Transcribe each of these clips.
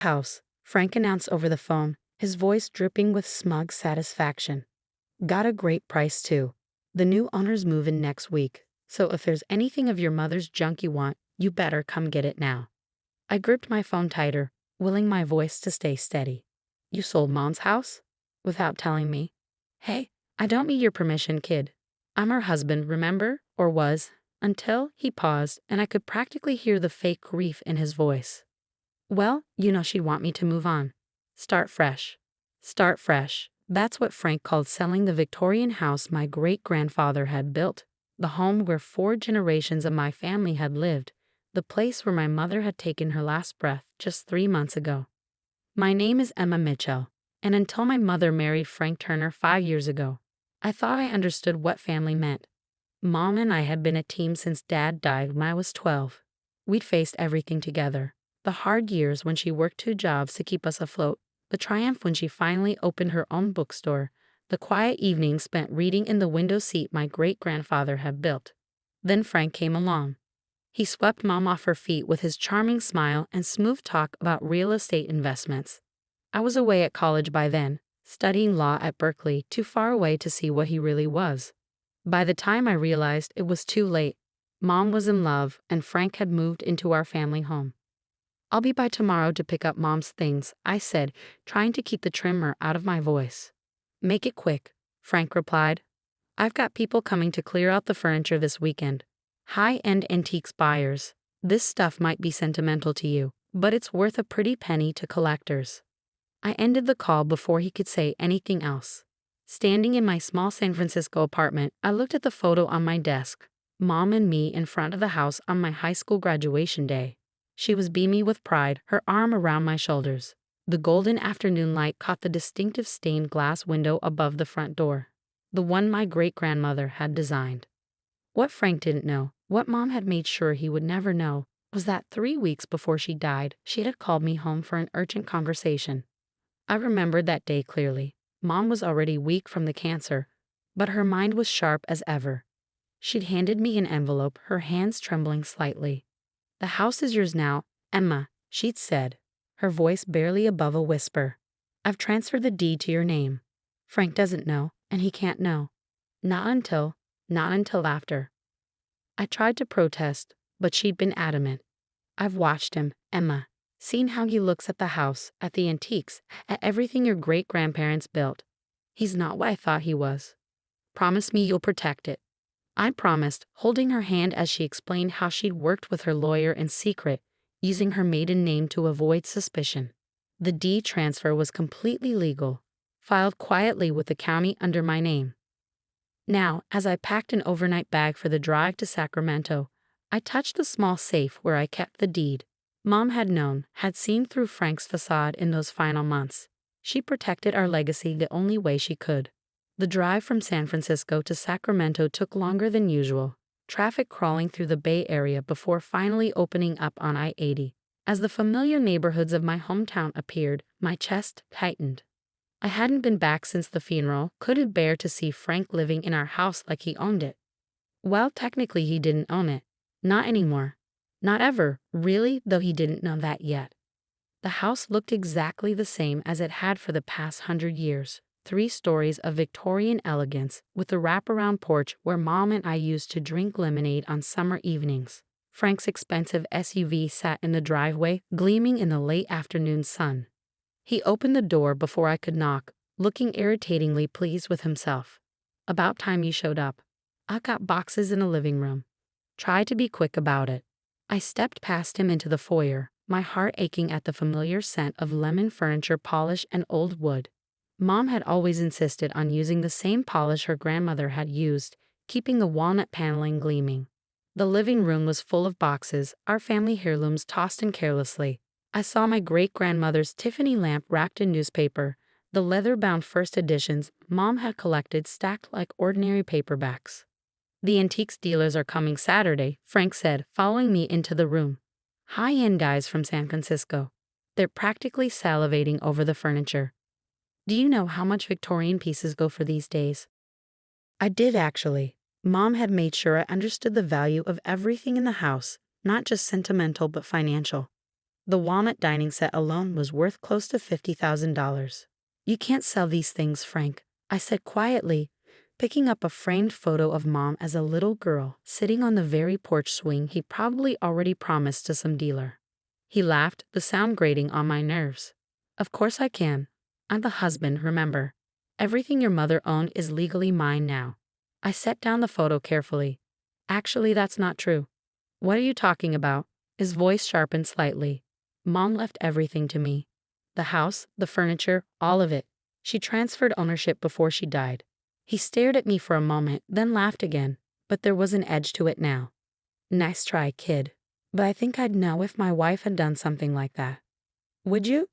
House, Frank announced over the phone, his voice dripping with smug satisfaction. Got a great price too. The new owners move in next week, so if there's anything of your mother's junk you want, you better come get it now. I gripped my phone tighter, willing my voice to stay steady. You sold Mom's house? Without telling me. Hey, I don't need your permission, kid. I'm her husband, remember? Or was, until he paused and I could practically hear the fake grief in his voice. Well, she'd want me to move on. Start fresh. Start fresh. That's what Frank called selling the Victorian house my great-grandfather had built, the home where 4 generations of my family had lived, the place where my mother had taken her last breath just 3 months ago. My name is Emma Mitchell, and until my mother married Frank Turner 5 years ago, I thought I understood what family meant. Mom and I had been a team since Dad died when I was 12. We'd faced everything together. The hard years when she worked 2 jobs to keep us afloat, the triumph when she finally opened her own bookstore, the quiet evenings spent reading in the window seat my great-grandfather had built. Then Frank came along. He swept Mom off her feet with his charming smile and smooth talk about real estate investments. I was away at college by then, studying law at Berkeley, too far away to see what he really was. By the time I realized it was too late, Mom was in love and Frank had moved into our family home. I'll be by tomorrow to pick up Mom's things, I said, trying to keep the tremor out of my voice. Make it quick, Frank replied. I've got people coming to clear out the furniture this weekend. High-end antiques buyers. This stuff might be sentimental to you, but it's worth a pretty penny to collectors. I ended the call before he could say anything else. Standing in my small San Francisco apartment, I looked at the photo on my desk, Mom and me in front of the house on my high school graduation day. She was beamy with pride, her arm around my shoulders. The golden afternoon light caught the distinctive stained glass window above the front door, the one my great-grandmother had designed. What Frank didn't know, what Mom had made sure he would never know, was that 3 weeks before she died, she had called me home for an urgent conversation. I remembered that day clearly. Mom was already weak from the cancer, but her mind was sharp as ever. She'd handed me an envelope, her hands trembling slightly. The house is yours now, Emma, she'd said, her voice barely above a whisper. I've transferred the deed to your name. Frank doesn't know, and he can't know. Not until after. I tried to protest, but she'd been adamant. I've watched him, Emma, seen how he looks at the house, at the antiques, at everything your great-grandparents built. He's not what I thought he was. Promise me you'll protect it. I promised, holding her hand as she explained how she'd worked with her lawyer in secret, using her maiden name to avoid suspicion. The deed transfer was completely legal, filed quietly with the county under my name. Now, as I packed an overnight bag for the drive to Sacramento, I touched the small safe where I kept the deed. Mom had known, had seen through Frank's facade in those final months. She protected our legacy the only way she could. The drive from San Francisco to Sacramento took longer than usual, traffic crawling through the Bay Area before finally opening up on I-80. As the familiar neighborhoods of my hometown appeared, my chest tightened. I hadn't been back since the funeral, couldn't bear to see Frank living in our house like he owned it. Well, technically he didn't own it. Not anymore. Not ever, really, though he didn't know that yet. The house looked exactly the same as it had for the past 100 years. 3 stories of Victorian elegance, with a wraparound porch where Mom and I used to drink lemonade on summer evenings. Frank's expensive SUV sat in the driveway, gleaming in the late afternoon sun. He opened the door before I could knock, looking irritatingly pleased with himself. About time you showed up. I got boxes in the living room. Try to be quick about it. I stepped past him into the foyer, my heart aching at the familiar scent of lemon furniture polish and old wood. Mom had always insisted on using the same polish her grandmother had used, keeping the walnut paneling gleaming. The living room was full of boxes, our family heirlooms tossed in carelessly. I saw my great-grandmother's Tiffany lamp wrapped in newspaper, the leather-bound first editions Mom had collected stacked like ordinary paperbacks. The antiques dealers are coming Saturday, Frank said, following me into the room. High-end guys from San Francisco. They're practically salivating over the furniture. Do you know how much Victorian pieces go for these days? I did actually. Mom had made sure I understood the value of everything in the house, not just sentimental but financial. The walnut dining set alone was worth close to $50,000. You can't sell these things, Frank, I said quietly, picking up a framed photo of Mom as a little girl sitting on the very porch swing he probably already promised to some dealer. He laughed, the sound grating on my nerves. Of course I can. I'm the husband, remember. Everything your mother owned is legally mine now. I set down the photo carefully. Actually, that's not true. What are you talking about? His voice sharpened slightly. Mom left everything to me. The house, the furniture, all of it. She transferred ownership before she died. He stared at me for a moment, then laughed again, but there was an edge to it now. Nice try, kid. But I think I'd know if my wife had done something like that. Would you?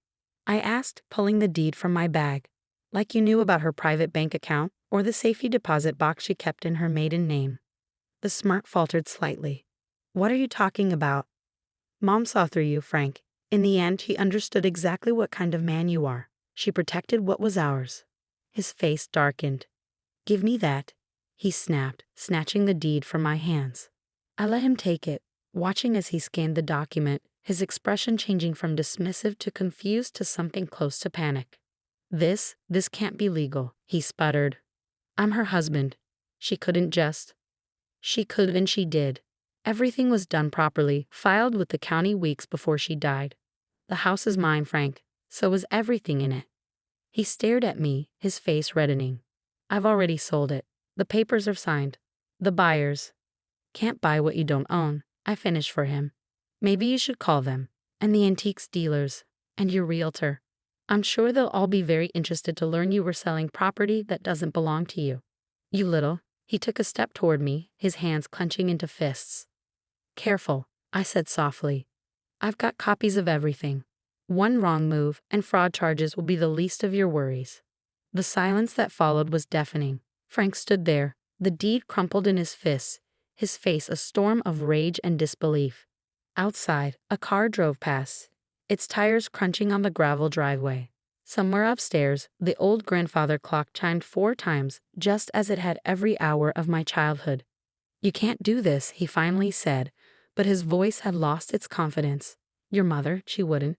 I asked, pulling the deed from my bag. Like you knew about her private bank account or the safety deposit box she kept in her maiden name. The smirk faltered slightly. What are you talking about? Mom saw through you, Frank. In the end, he understood exactly what kind of man you are. She protected what was ours. His face darkened. Give me that, he snapped, snatching the deed from my hands. I let him take it, watching as he scanned the document, his expression changing from dismissive to confused to something close to panic. This can't be legal, he sputtered. I'm her husband. She couldn't just. She could and she did. Everything was done properly, filed with the county weeks before she died. The house is mine, Frank. So is everything in it. He stared at me, his face reddening. I've already sold it. The papers are signed. The buyers. Can't buy what you don't own, I finished for him. Maybe you should call them. And the antiques dealers. And your realtor. I'm sure they'll all be very interested to learn you were selling property that doesn't belong to you. You little. He took a step toward me, his hands clenching into fists. Careful, I said softly. I've got copies of everything. One wrong move, and fraud charges will be the least of your worries. The silence that followed was deafening. Frank stood there, the deed crumpled in his fists, his face a storm of rage and disbelief. Outside, a car drove past, its tires crunching on the gravel driveway. Somewhere upstairs, the old grandfather clock chimed 4 times, just as it had every hour of my childhood. You can't do this, he finally said, but his voice had lost its confidence. Your mother, she wouldn't.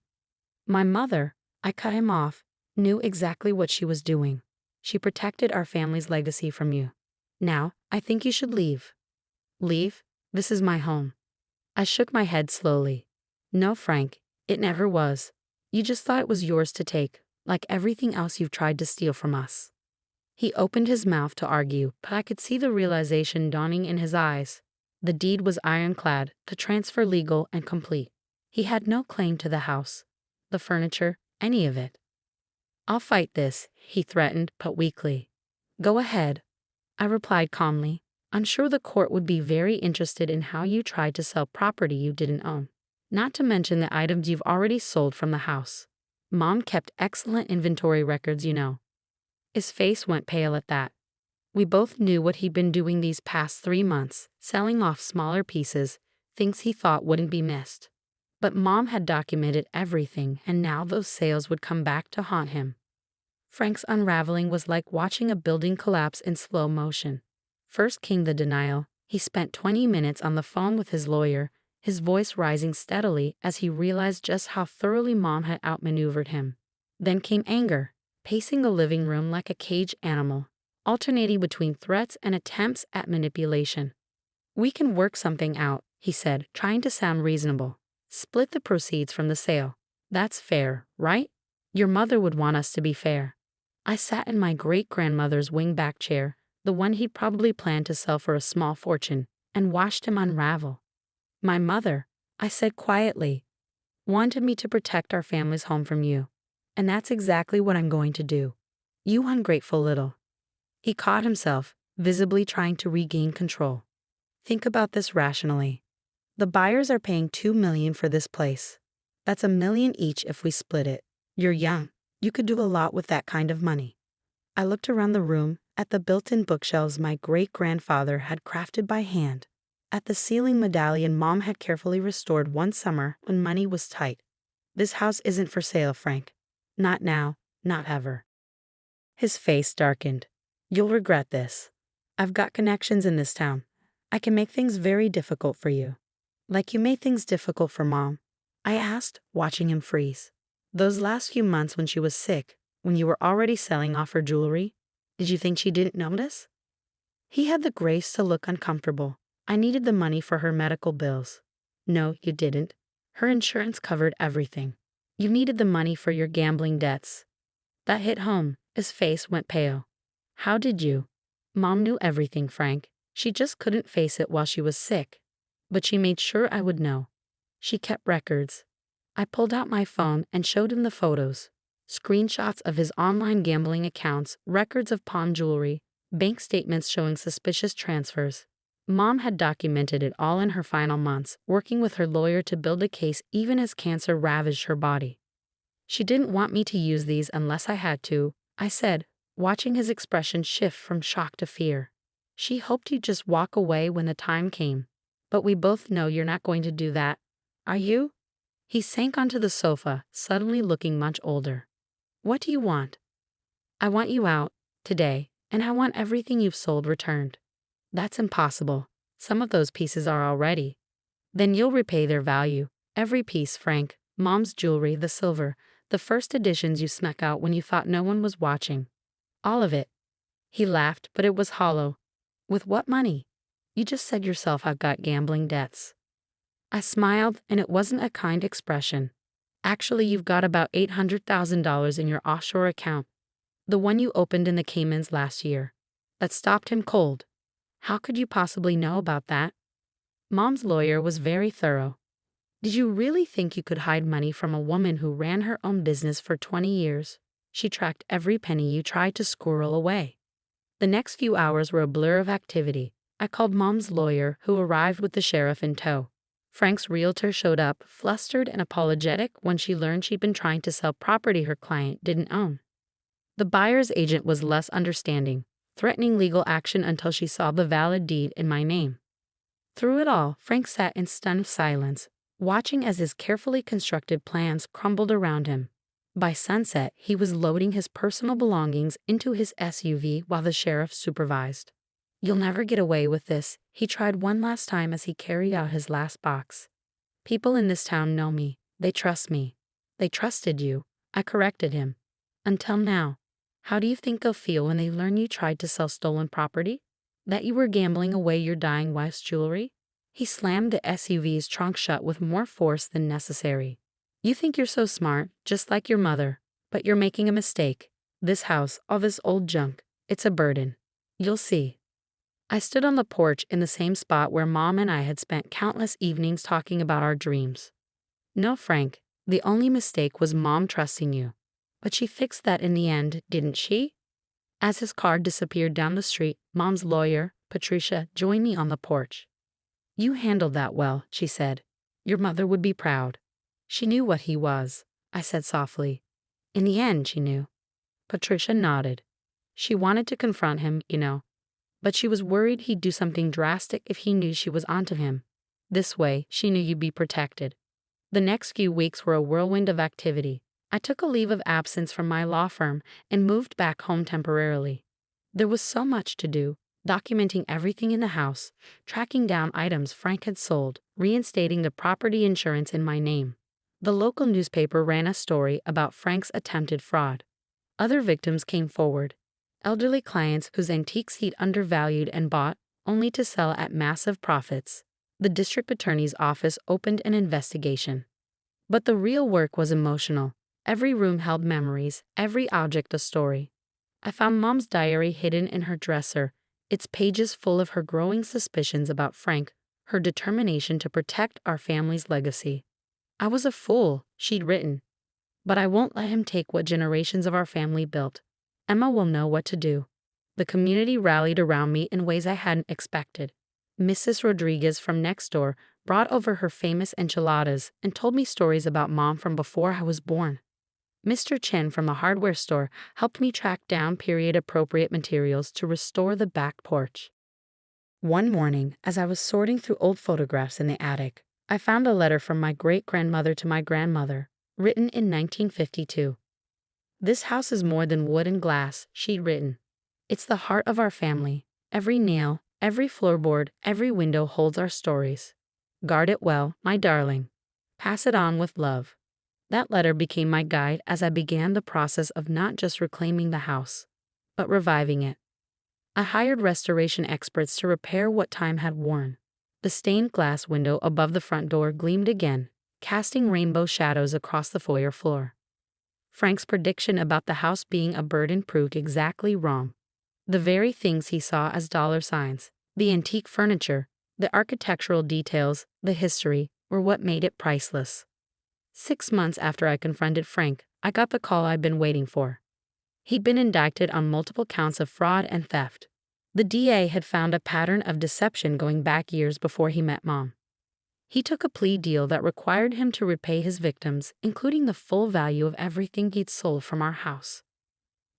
My mother, I cut him off, knew exactly what she was doing. She protected our family's legacy from you. Now, I think you should leave. Leave? This is my home. I shook my head slowly. No, Frank, it never was. You just thought it was yours to take, like everything else you've tried to steal from us. He opened his mouth to argue, but I could see the realization dawning in his eyes. The deed was ironclad, the transfer legal and complete. He had no claim to the house, the furniture, any of it. I'll fight this, he threatened, but weakly. Go ahead, I replied calmly. I'm sure the court would be very interested in how you tried to sell property you didn't own. Not to mention the items you've already sold from the house. Mom kept excellent inventory records, you know. His face went pale at that. We both knew what he'd been doing these past 3 months, selling off smaller pieces, things he thought wouldn't be missed. But Mom had documented everything, and now those sales would come back to haunt him. Frank's unraveling was like watching a building collapse in slow motion. First came the denial. He spent 20 minutes on the phone with his lawyer, his voice rising steadily as he realized just how thoroughly Mom had outmaneuvered him. Then came anger, pacing the living room like a caged animal, alternating between threats and attempts at manipulation. We can work something out, he said, trying to sound reasonable. Split the proceeds from the sale. That's fair, right? Your mother would want us to be fair. I sat in my great-grandmother's wing-back chair, the one he'd probably planned to sell for a small fortune, and watched him unravel. My mother, I said quietly, wanted me to protect our family's home from you. And that's exactly what I'm going to do. You ungrateful little. He caught himself, visibly trying to regain control. Think about this rationally. The buyers are paying $2 million for this place. That's $1 million each if we split it. You're young. You could do a lot with that kind of money. I looked around the room, at the built-in bookshelves my great-grandfather had crafted by hand, at the ceiling medallion Mom had carefully restored one summer when money was tight. This house isn't for sale, Frank. Not now, not ever. His face darkened. You'll regret this. I've got connections in this town. I can make things very difficult for you. Like you made things difficult for Mom. I asked, watching him freeze. Those last few months when she was sick, when you were already selling off her jewelry, did you think she didn't notice? He had the grace to look uncomfortable. I needed the money for her medical bills. No, you didn't. Her insurance covered everything. You needed the money for your gambling debts. That hit home. His face went pale. How did you? Mom knew everything, Frank. She just couldn't face it while she was sick. But she made sure I would know. She kept records. I pulled out my phone and showed him the photos. Screenshots of his online gambling accounts, records of pawn jewelry, bank statements showing suspicious transfers. Mom had documented it all in her final months, working with her lawyer to build a case even as cancer ravaged her body. She didn't want me to use these unless I had to, I said, watching his expression shift from shock to fear. She hoped you'd just walk away when the time came. But we both know you're not going to do that. Are you? He sank onto the sofa, suddenly looking much older. What do you want? I want you out, today, and I want everything you've sold returned. That's impossible. Some of those pieces are already. Then you'll repay their value. Every piece, Frank. Mom's jewelry, the silver, the first editions you snuck out when you thought no one was watching. All of it. He laughed, but it was hollow. With what money? You just said yourself I've got gambling debts. I smiled, and it wasn't a kind expression. Actually, you've got about $800,000 in your offshore account, the one you opened in the Caymans last year. That stopped him cold. How could you possibly know about that? Mom's lawyer was very thorough. Did you really think you could hide money from a woman who ran her own business for 20 years? She tracked every penny you tried to squirrel away. The next few hours were a blur of activity. I called Mom's lawyer, who arrived with the sheriff in tow. Frank's realtor showed up, flustered and apologetic when she learned she'd been trying to sell property her client didn't own. The buyer's agent was less understanding, threatening legal action until she saw the valid deed in my name. Through it all, Frank sat in stunned silence, watching as his carefully constructed plans crumbled around him. By sunset, he was loading his personal belongings into his SUV while the sheriff supervised. You'll never get away with this, he tried one last time as he carried out his last box. People in this town know me. They trust me. They trusted you. I corrected him. Until now. How do you think they'll feel when they learn you tried to sell stolen property? That you were gambling away your dying wife's jewelry? He slammed the SUV's trunk shut with more force than necessary. You think you're so smart, just like your mother, but you're making a mistake. This house, all this old junk, it's a burden. You'll see. I stood on the porch in the same spot where Mom and I had spent countless evenings talking about our dreams. No, Frank, the only mistake was Mom trusting you. But she fixed that in the end, didn't she? As his car disappeared down the street, Mom's lawyer, Patricia, joined me on the porch. You handled that well, she said. Your mother would be proud. She knew what he was, I said softly. In the end, she knew. Patricia nodded. She wanted to confront him, you know. But she was worried he'd do something drastic if he knew she was onto him. This way, she knew you'd be protected. The next few weeks were a whirlwind of activity. I took a leave of absence from my law firm and moved back home temporarily. There was so much to do, documenting everything in the house, tracking down items Frank had sold, reinstating the property insurance in my name. The local newspaper ran a story about Frank's attempted fraud. Other victims came forward. Elderly clients whose antiques he'd undervalued and bought, only to sell at massive profits. The district attorney's office opened an investigation. But the real work was emotional. Every room held memories, every object a story. I found Mom's diary hidden in her dresser, its pages full of her growing suspicions about Frank, her determination to protect our family's legacy. I was a fool, she'd written. But I won't let him take what generations of our family built. Emma will know what to do. The community rallied around me in ways I hadn't expected. Mrs. Rodriguez from next door brought over her famous enchiladas and told me stories about Mom from before I was born. Mr. Chen from the hardware store helped me track down period-appropriate materials to restore the back porch. One morning, as I was sorting through old photographs in the attic, I found a letter from my great-grandmother to my grandmother, written in 1952. This house is more than wood and glass, she'd written. It's the heart of our family. Every nail, every floorboard, every window holds our stories. Guard it well, my darling. Pass it on with love. That letter became my guide as I began the process of not just reclaiming the house, but reviving it. I hired restoration experts to repair what time had worn. The stained glass window above the front door gleamed again, casting rainbow shadows across the foyer floor. Frank's prediction about the house being a burden proved exactly wrong. The very things he saw as dollar signs, the antique furniture, the architectural details, the history, were what made it priceless. 6 months after I confronted Frank, I got the call I'd been waiting for. He'd been indicted on multiple counts of fraud and theft. The DA had found a pattern of deception going back years before he met Mom. He took a plea deal that required him to repay his victims, including the full value of everything he'd sold from our house.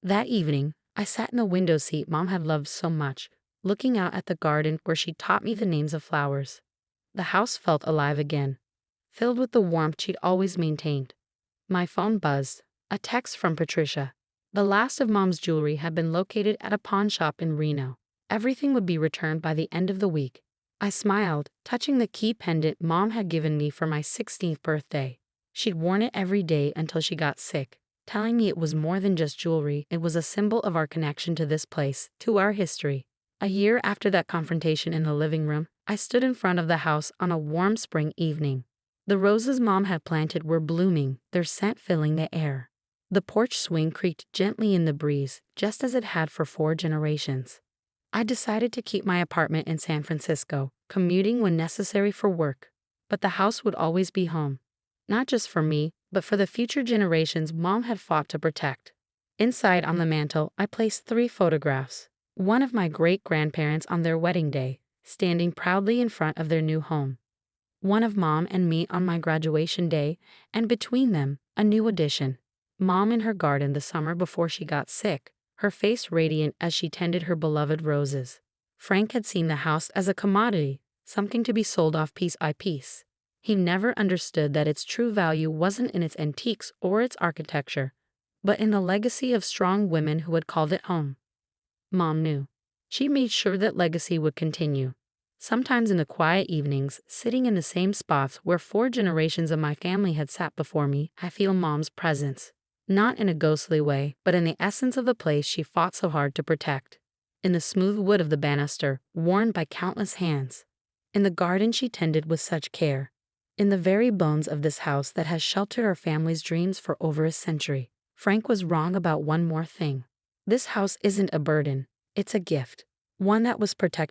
That evening, I sat in the window seat Mom had loved so much, looking out at the garden where she taught me the names of flowers. The house felt alive again, filled with the warmth she'd always maintained. My phone buzzed, a text from Patricia. The last of Mom's jewelry had been located at a pawn shop in Reno. Everything would be returned by the end of the week. I smiled, touching the key pendant Mom had given me for my 16th birthday. She'd worn it every day until she got sick, telling me it was more than just jewelry, it was a symbol of our connection to this place, to our history. A year after that confrontation in the living room, I stood in front of the house on a warm spring evening. The roses Mom had planted were blooming, their scent filling the air. The porch swing creaked gently in the breeze, just as it had for 4 generations. I decided to keep my apartment in San Francisco, commuting when necessary for work. But the house would always be home. Not just for me, but for the future generations Mom had fought to protect. Inside on the mantel, I placed 3 photographs. One of my great-grandparents on their wedding day, standing proudly in front of their new home. One of Mom and me on my graduation day, and between them, a new addition. Mom in her garden the summer before she got sick, her face radiant as she tended her beloved roses. Frank had seen the house as a commodity, something to be sold off piece by piece. He never understood that its true value wasn't in its antiques or its architecture, but in the legacy of strong women who had called it home. Mom knew. She made sure that legacy would continue. Sometimes in the quiet evenings, sitting in the same spots where 4 generations of my family had sat before me, I feel Mom's presence. Not in a ghostly way, but in the essence of the place she fought so hard to protect. In the smooth wood of the banister, worn by countless hands. In the garden she tended with such care. In the very bones of this house that has sheltered our family's dreams for over a century. Frank was wrong about one more thing. This house isn't a burden, it's a gift. One that was protected